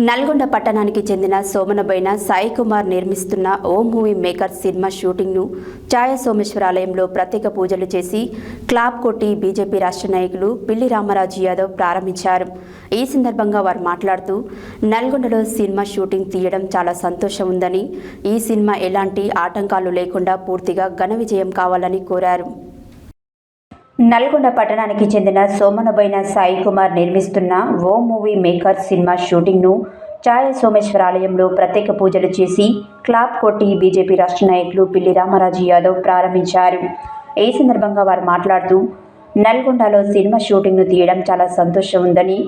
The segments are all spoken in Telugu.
నల్గొండ పట్టణానికి చెందిన సోమనబోయిన సాయి కుమార్ నిర్మిస్తున్న ఓ మూవీ మేకర్ సినిమా షూటింగ్ను ఛాయ సోమేశ్వరాలయంలో ప్రత్యేక పూజలు చేసి క్లాప్ కొట్టి బీజేపీ రాష్ట్ర నాయకులు పిల్లి రామరాజు యాదవ్ ప్రారంభించారు. ఈ సందర్భంగా వారు మాట్లాడుతూ నల్గొండలో సినిమా షూటింగ్ తీయడం చాలా సంతోషం ఉందని, ఈ సినిమా ఎలాంటి ఆటంకాలు లేకుండా పూర్తిగా ఘన విజయం కావాలని కోరారు. నల్గొండ పట్టణానికి చెందిన సోమనబోయిన సాయి కుమార్ నిర్మిస్తున్న ఓ మూవీ మేకర్ సినిమా షూటింగ్ను ఛాయ సోమేశ్వరాలయంలో ప్రత్యేక పూజలు చేసి క్లాప్ కొట్టి బీజేపీ రాష్ట్ర నాయకులు పిల్లి రామరాజు యాదవ్ ప్రారంభించారు. ఈ సందర్భంగా వారు మాట్లాడుతూ నల్గొండలో సినిమా షూటింగ్ను తీయడం చాలా సంతోషం ఉందని,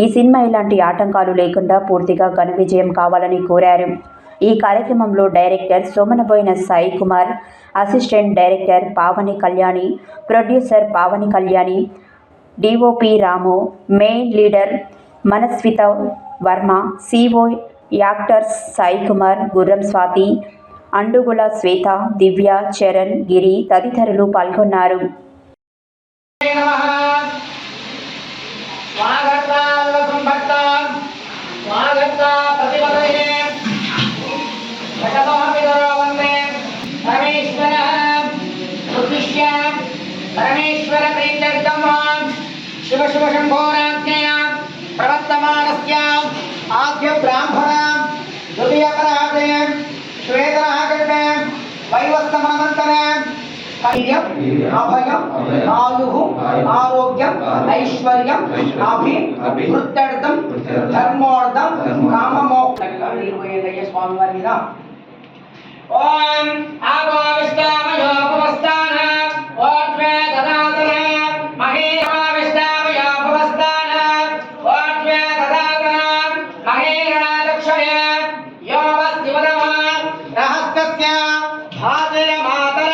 ఈ సినిమా ఎలాంటి ఆటంకాలు లేకుండా పూర్తిగా ఘన విజయం కావాలని కోరారు. ఈ కార్యక్రమంలో director Somanaboina Sai Kumar, assistant director Pavani Kalyani, producer Pavani Kalyani, DOP Ramu, main leader Manasvitha Varma, CO actors Sai Kumar, Gurram Swathi, అండుగుల శ్వేత, దివ్య, చరణ్, గిరి తదితరులు పాల్గొన్నారు. परमेश्वर प्रीत्यर्थम शिव शिव शंभोराज्ञया प्रवर्तमानस्य आद्य ब्राह्मण द्वितीय परादय श्वेतरागड्डे वैवस्वमनमन्तर धैर्यम् अभयम् आयुः आरोग्यम् ऐश्वर्यम् अभिवृद्ध्यर्थं धर्मोर्थं काममोक्षं स्वामिवारिना ओम आगो विष्टामयो उपस्थान ओत्वे ददातन महेशा विष्टामयो उपस्थान ओत्वे ददातन महेरणा दक्षय यो वस्तिवदम रहस्तस्य भातिर मातर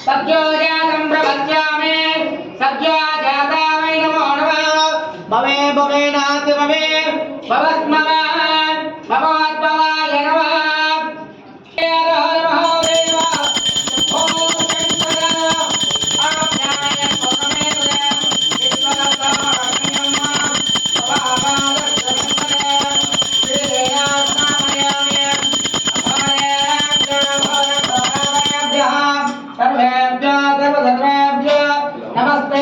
सद्यो जातं प्रपद्यामि सद्यो जातामि नमो नमः भवे भवे नाति भवे भवस्मः भगवद्भवाय नमः. नमस्ते.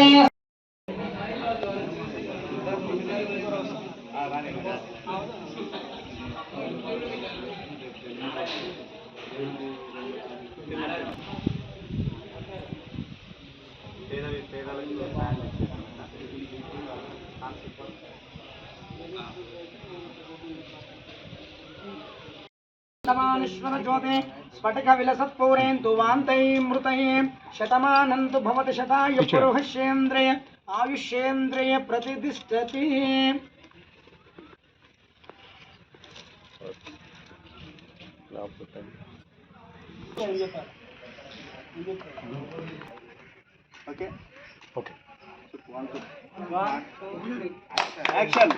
शतमानेश्वर ज्योते स्फटिक विलसत्पूरेन्तु वान्तैमृतये शतमानन्तु भवति शताय पुरुषेन्द्रिय आयुष्येन्द्रिय प्रतिष्ठति. Okay okay 1 2 3 action.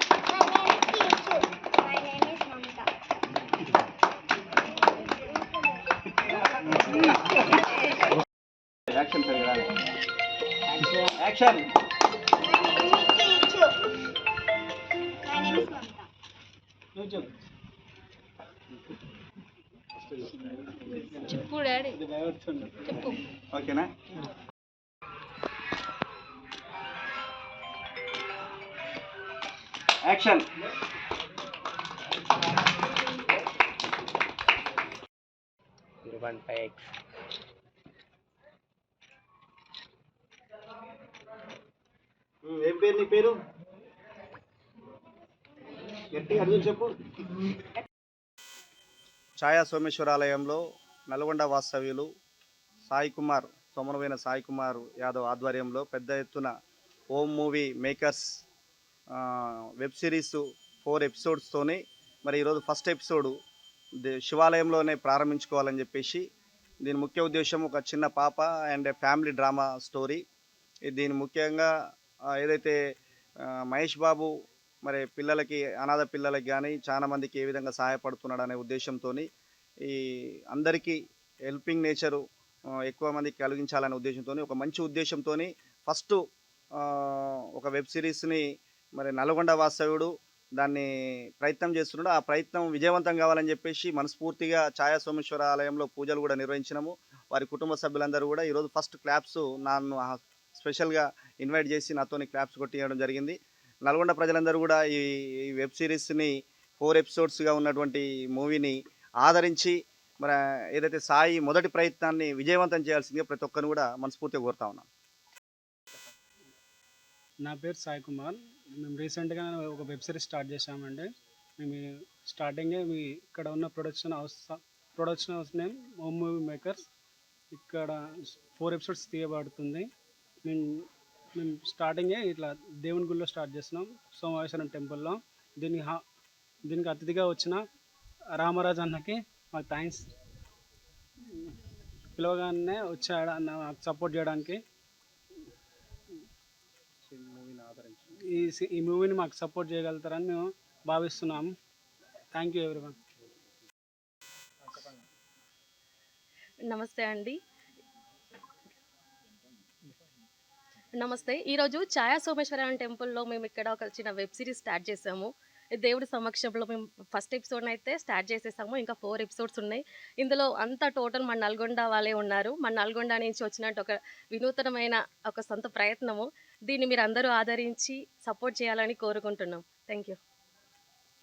Action sir. Action. My name is Mamta. చెప్పు డాడీ చెప్పు. ఓకేనా? యాక్షన్. ఏం పేరు నీ పేరు? గట్టిగా అడుగు చెప్పు. ఛాయా సోమేశ్వరాలయంలో నల్గొండ వాస్తవ్యులు సాయి కుమార్, సోమనబోయిన సాయి కుమార్ యాదవ్ ఆధ్వర్యంలో పెద్ద ఎత్తున ఓం మూవీ మేకర్స్ వెబ్ సిరీస్ 4 ఎపిసోడ్స్తోనే మరి ఈరోజు ఫస్ట్ ఎపిసోడ్ శివాలయంలోనే ప్రారంభించుకోవాలని చెప్పేసి, దీని ముఖ్య ఉద్దేశం ఒక చిన్న పాప అండ్ ఫ్యామిలీ డ్రామా స్టోరీ. దీని ముఖ్యంగా ఏదైతే మహేష్ బాబు మరి పిల్లలకి, అనాథ పిల్లలకి కానీ చాలా మందికి ఏ విధంగా సహాయపడుతున్నాడు అనే ఉద్దేశంతో, ఈ అందరికీ హెల్పింగ్ నేచరు ఎక్కువ మందికి కలిగించాలనే ఉద్దేశంతో, ఒక మంచి ఉద్దేశంతో ఫస్ట్ ఒక వెబ్ సిరీస్ని మరి నల్గొండ వాస్తవ్యుడు దాన్ని ప్రయత్నం చేస్తున్నాడు. ఆ ప్రయత్నం విజయవంతం కావాలని చెప్పేసి మనస్ఫూర్తిగా ఛాయా సోమేశ్వర ఆలయంలో పూజలు కూడా నిర్వహించినాము. వారి కుటుంబ సభ్యులందరూ కూడా ఈరోజు ఫస్ట్ క్లాప్స్ నన్ను స్పెషల్గా ఇన్వైట్ చేసి నాతోని క్లాప్స్ కొట్టియడం జరిగింది. నల్గొండ ప్రజలందరూ కూడా ఈ వెబ్ సిరీస్ని 4 ఎపిసోడ్స్గా ఉన్నటువంటి మూవీని ఆదరించి మరి ఏదైతే సాయి మొదటి ప్రయత్నాన్ని విజయవంతం చేయాల్సిందిగా ప్రతి ఒక్కరిని కూడా మనస్ఫూర్తిగా కోరుతా ఉన్నాను. నా పేరు సాయి కుమార్. మేము రీసెంట్గా ఒక వెబ్ సిరీస్ స్టార్ట్ చేసామండి. మేము స్టార్టింగే ఇక్కడ ఉన్న production house name home movie makers. ఇక్కడ 4 ఎపిసోడ్స్ తీయబడుతుంది. మేము స్టార్టింగే ఇట్లా దేవుని గుడిలో స్టార్ట్ చేస్తున్నాం, సోమేశ్వరం టెంపుల్లో. దీనికి అతిథిగా వచ్చిన రామరాజు అన్నకి మాకు థ్యాంక్స్. పిలవగానే వచ్చాడు అన్న సపోర్ట్ చేయడానికి. ఈ మూవీని మాకు సపోర్ట్ చేయగలుగుతారని మేము భావిస్తున్నాము. Thank you everyone. నమస్తే అండి. నమస్తే. ఈరోజు ఛాయా సోమేశ్వరం టెంపుల్లో మేము ఇక్కడ ఒక చిన్న వెబ్ సిరీస్ స్టార్ట్ చేసాము. దేవుడి సమక్షంలో మేము ఫస్ట్ ఎపిసోడ్ అయితే స్టార్ట్ చేసేసాము. ఇంకా 4 ఎపిసోడ్స్ ఉన్నాయి. ఇందులో అంతా టోటల్ మన నల్గొండ వాళ్ళే ఉన్నారు. మన నల్గొండ నుంచి వచ్చినట్టు ఒక వినూతనమైన ఒక సొంత ప్రయత్నము. దీన్ని మీరు అందరూ ఆదరించి సపోర్ట్ చేయాలని కోరుకుంటున్నాం. Thank you.